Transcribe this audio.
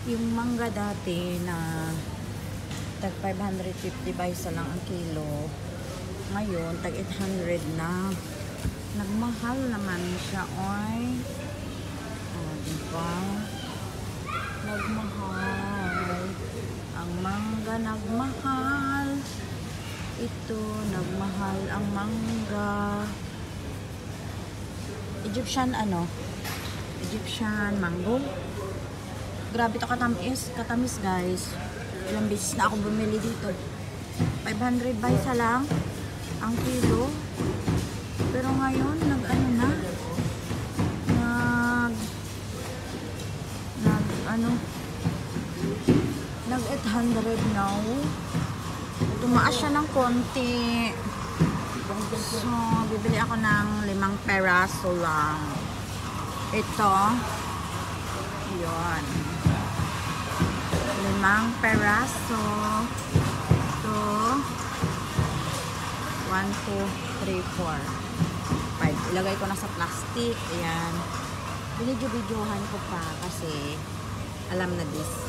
Yung mangga dati na tag 550 ba isa lang ang kilo. Ngayon, tag 800 na. Nagmahal naman siya, oy. O, diba? Nagmahal. Ang mangga nagmahal. Ito, nagmahal ang mangga. Egyptian Egyptian mango. Grabe to katamis guys. Ilang beses na ako bumili dito. 500 ba isa lang ang kilo. Pero ngayon nag 800 now. Tumaas siya ng konti. So, bibili ako ng 5 peraso lang. Ito. Yun. 5 peraso. Ito. 1, 2, 3, 4, 5. Ilagay ko na sa plastic. Ayan. Binidyo-bidyohan ko pa kasi alam na this.